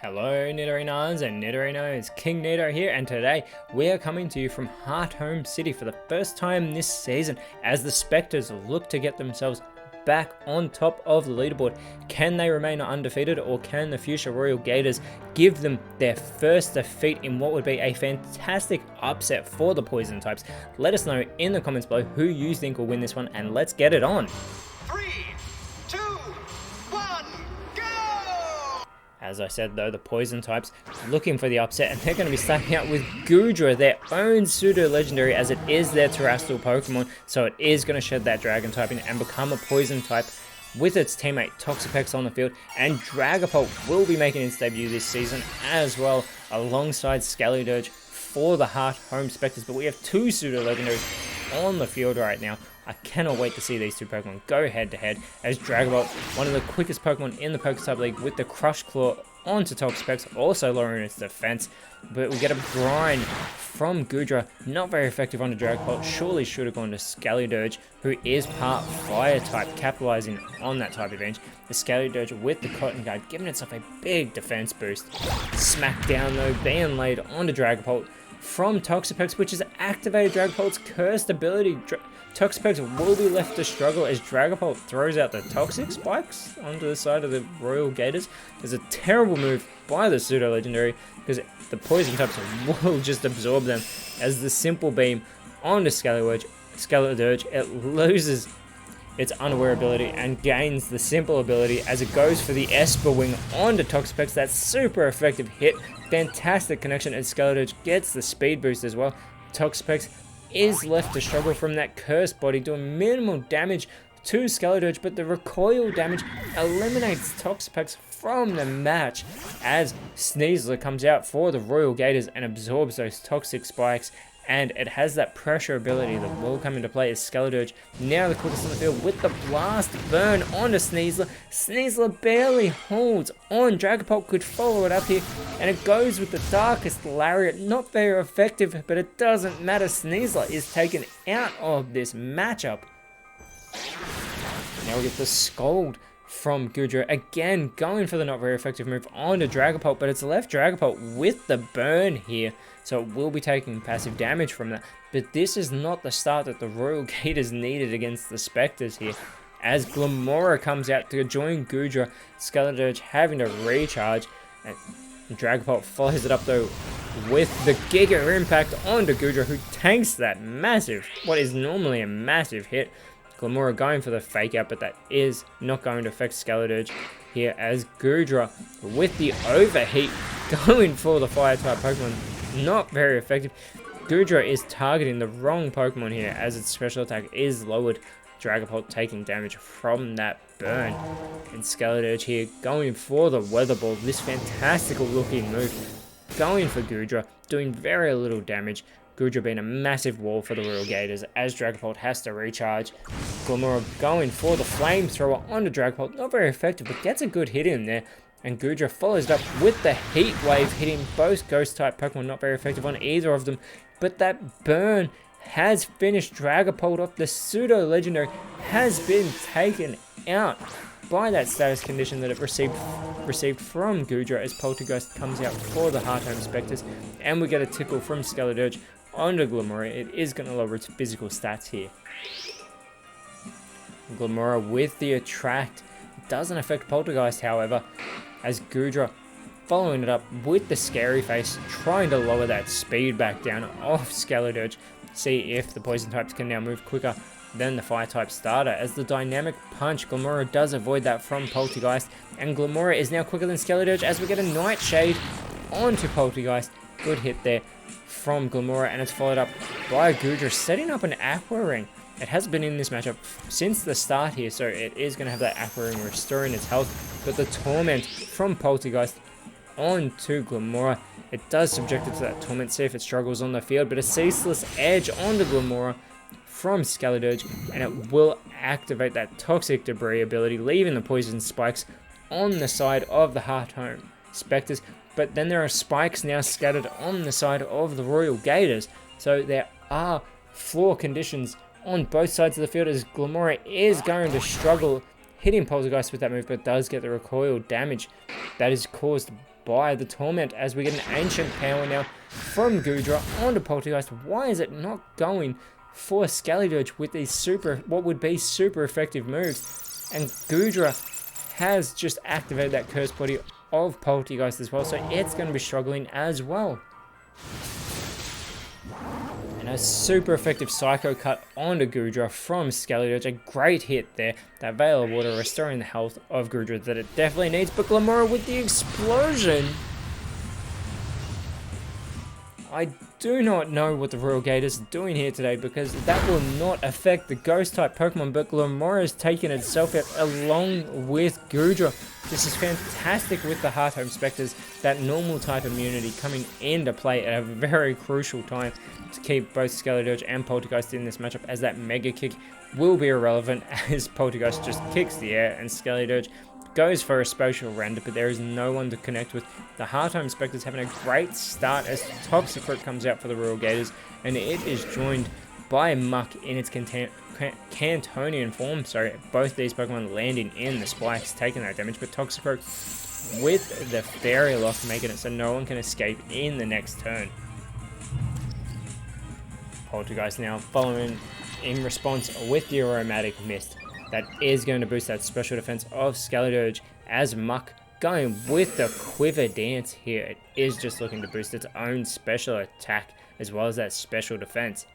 Hello Nidorinas and Nidorinos, KingNido here, and today we are coming to you from Heart Home City for the first time this season as the Spectres look to get themselves back on top of the leaderboard. Can they remain undefeated, or can the Fuchsia Royal Gators give them their first defeat in what would be a fantastic upset for the poison types? Let us know in the comments below who you think will win this one, and let's get it on. 3, 2, 1, go! As I said though, the poison types looking for the upset, and they're going to be starting out with Goodra, their own pseudo legendary, as it is their terrestrial Pokemon, so it is going to shed that dragon typing and become a poison type with its teammate Toxapex on the field. And Dragapult will be making its debut this season as well, alongside Skeledirge for the Heart Home Spectres. But we have two pseudo legendaries on the field right now. I cannot wait to see these two Pokemon go head to head, as Dragapult, one of the quickest Pokemon in the PokeType League, with the Crush Claw onto Toxapex, also lowering its defense. But we get a Brine from Goodra, not very effective on the Dragapult. Surely should have gone to Skeledirge, who is part Fire type, capitalizing on that type advantage. The Skeledirge with the Cotton Guard, giving itself a big defense boost. Smackdown though being laid onto Dragapult from Toxapex, which has activated Dragapult's cursed ability. Toxapex will be left to struggle as Dragapult throws out the Toxic Spikes onto the side of the Royal Gators. There's a terrible move by the pseudo legendary, because the poison types will just absorb them, as the Simple Beam onto Skeledirge, it loses its unaware ability and gains the simple ability as it goes for the Esper Wing onto Toxapex. That's super effective hit, fantastic connection, and Skeledirge gets the speed boost as well. Toxapex is left to struggle from that cursed body, doing minimal damage to Skeledirge, but the recoil damage eliminates Toxapex from the match as Sneasler comes out for the Royal Gators and absorbs those toxic spikes. And it has that pressure ability that will come into play as Skeledirge, now the quickest on the field, with the Blast Burn onto Sneasler. Sneasler barely holds on. Dragapult could follow it up here, and it goes with the Darkest Lariat. Not very effective, but it doesn't matter. Sneasler is taken out of this matchup. Now we get the Scold from Goodra, again going for the not very effective move onto Dragapult, but it's left Dragapult with the burn here, so it will be taking passive damage from that. But this is not the start that the Royal Gators needed against the Spectres here, as Glimmora comes out to join Goodra. Skeledirge having to recharge, and Dragapult follows it up though with the Giga Impact onto Goodra, who tanks that massive, what is normally a massive hit. Glimmora going for the fake out, but that is not going to affect Skeledirge here, as Goodra with the Overheat going for the Fire type Pokemon. Not very effective. Goodra is targeting the wrong Pokemon here, as its special attack is lowered. Dragapult taking damage from that burn. And Skeledirge here going for the Weather Ball, this fantastical looking move. Going for Goodra, doing very little damage. Goodra being a massive wall for the Royal Gators as Dragapult has to recharge. Glimmora going for the Flamethrower onto Dragapult, not very effective, but gets a good hit in there. And Goodra follows it up with the Heat Wave, hitting both Ghost type Pokemon, not very effective on either of them. But that burn has finished Dragapult off. The pseudo legendary has been taken out by that status condition that it received from Goodra, as Poltergeist comes out for the Heart Home Spectres, and we get a tickle from Skeledirge onto Glimmora. It is going to lower its physical stats here. Glimmora with the Attract doesn't affect Poltergeist, however, as Goodra following it up with the Scary Face, trying to lower that speed back down off Skeledirge. See if the poison types can now move quicker than the fire type starter, as the Dynamic Punch, Glimmora does avoid that from Poltergeist, and Glimmora is now quicker than Skeledirge as we get a Nightshade onto Poltergeist. Good hit there from Glimmora, and it's followed up by Goodra setting up an Aqua Ring. It has been in this matchup since the start here, so it is going to have that Aqua Ring restoring its health, but the Torment from Poltergeist onto Glimmora, it does subject it to that Torment, see if it struggles on the field, but a Ceaseless Edge onto Glimmora from Skeledirge, and it will activate that Toxic Debris ability, leaving the Poison Spikes on the side of the Heart Home Spectres. But then there are spikes now scattered on the side of the Royal Gators, so there are floor conditions on both sides of the field, as Glimmora is going to struggle hitting Poltergeist with that move, but does get the recoil damage that is caused by the Torment as we get an Ancient Power now from Goodra onto Poltergeist. Why is it not going for Skeledirge with these what would be super effective moves? And Goodra has just activated that Curse Body of Poltergeist as well, so it's going to be struggling as well. And a super effective Psycho Cut onto Goodra from Skeledirge. A great hit there. That Veil of Water restoring the health of Goodra that it definitely needs. But Glamora with the explosion. I do not know what the Royal Gate is doing here today, because that will not affect the Ghost type Pokemon, but Glamora has taken itself out along with Goodra. This is fantastic with the Heart Home Spectres, that normal type immunity coming into play at a very crucial time to keep both Skeledirge and Poltergeist in this matchup, as that Mega Kick will be irrelevant as Poltergeist just kicks the air and Skeledirge goes for a Spatial Render, but there is no one to connect with. The Heart Home Spectres having a great start as Toxicroak comes out for the Royal Gators, and it is joined by Muck in its Cantonian form. Sorry, both these Pokemon landing in the spikes, taking that damage, but Toxicroak with the Fairy Lock making it so no one can escape in the next turn. Poltergeist now following in response with the Aromatic Mist. That is going to boost that special defense of Skeledirge, as Muck going with the Quiver Dance here. It is just looking to boost its own special attack as well as that special defense.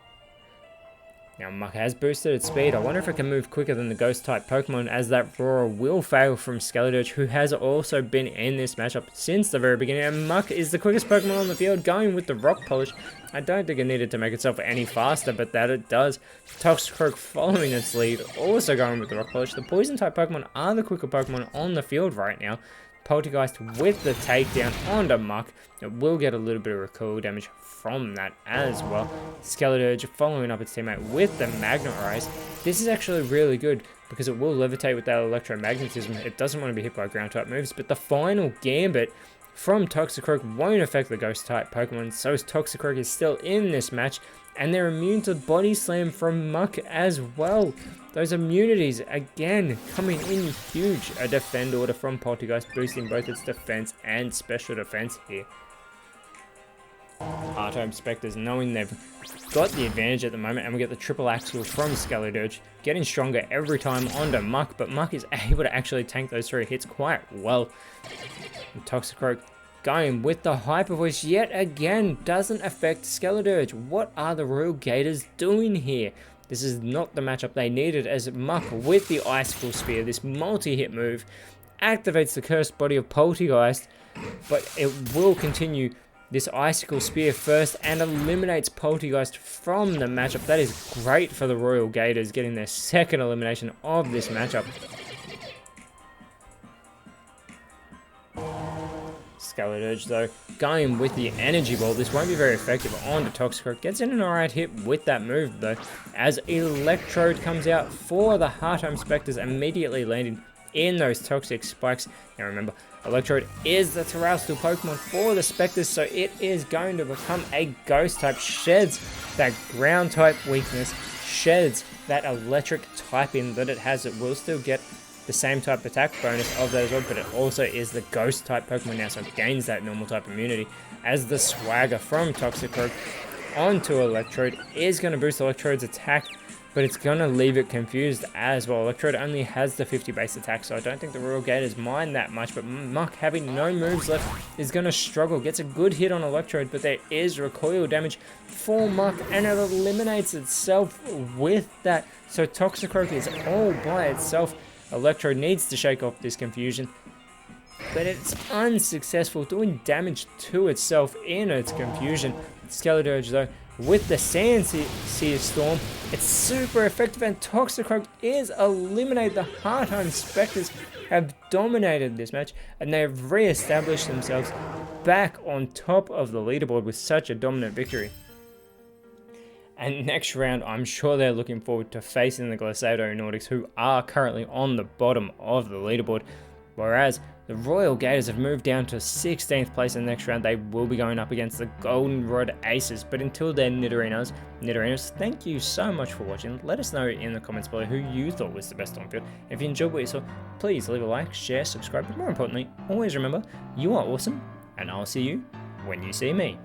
Now Muck has boosted its speed. I wonder if it can move quicker than the Ghost type Pokemon, as that Roar will fail from Skeledirge, who has also been in this matchup since the very beginning. And Muck is the quickest Pokemon on the field, going with the Rock Polish. I don't think it needed to make itself any faster, but that it does. Toxicroak following its lead, also going with the Rock Polish. The Poison type Pokemon are the quicker Pokemon on the field right now. Poltergeist with the takedown onto Muck. It will get a little bit of recoil damage from that as well. Skeledirge following up its teammate with the Magnet Rise. This is actually really good because it will levitate with that electromagnetism. It doesn't want to be hit by ground type moves, but the final Gambit from Toxicroak won't affect the Ghost type Pokemon, so Toxicroak is still in this match, and they're immune to Body Slam from Muck as well. Those immunities again coming in huge. A Defend Order from Poltergeist boosting both its defense and special defense here. Heart Home Spectres knowing they've got the advantage at the moment, and we get the triple axle from Skeledirge, getting stronger every time onto Muck, but Muck is able to actually tank those 3 hits quite well. And Toxicroak going with the Hyper Voice yet again doesn't affect Skeledirge. What are the Royal Gators doing here? This is not the matchup they needed, as Muck with the Icicle Spear, this multi-hit move, activates the Cursed Body of Poltergeist, but it will continue this Icicle Spear first and eliminates Poltergeist from the matchup. That is great for the Royal Gators, getting their second elimination of this matchup. Skeledirge though, going with the Energy Ball. This won't be very effective onto Toxicroak. Gets in an alright hit with that move though, as Electrode comes out for the Heart Home Spectres, immediately landing in those toxic spikes. Now remember, Electrode is the terrestrial Pokemon for the Spectres, so it is going to become a Ghost type. Sheds that ground type weakness, sheds that electric typing that it has. It will still get the same type attack bonus of those, but it also is the Ghost type Pokemon now, so it gains that normal type immunity, as the Swagger from Toxicroak onto Electrode is going to boost Electrode's attack, but it's going to leave it confused as well. Electrode only has the 50 base attack, so I don't think the Royal Gators mind that much, but Muck having no moves left is going to struggle. Gets a good hit on Electrode, but there is recoil damage for Muck, and it eliminates itself with that, so Toxicroak is all by itself. Electrode needs to shake off this confusion, but it's unsuccessful, doing damage to itself in its confusion. Skeledirge though, with the Sandsear Storm, it's super effective, and Toxicroak is eliminated. The Heart Home Spectres have dominated this match, and they have re-established themselves back on top of the leaderboard with such a dominant victory. And next round, I'm sure they're looking forward to facing the Glisado Nordics, who are currently on the bottom of the leaderboard. Whereas the Royal Gators have moved down to 16th place in the next round. They will be going up against the Goldenrod Aces. But until then, Nidorinos, thank you so much for watching. Let us know in the comments below who you thought was the best on field. If you enjoyed what you saw, please leave a like, share, subscribe, but more importantly, always remember, you are awesome, and I'll see you when you see me.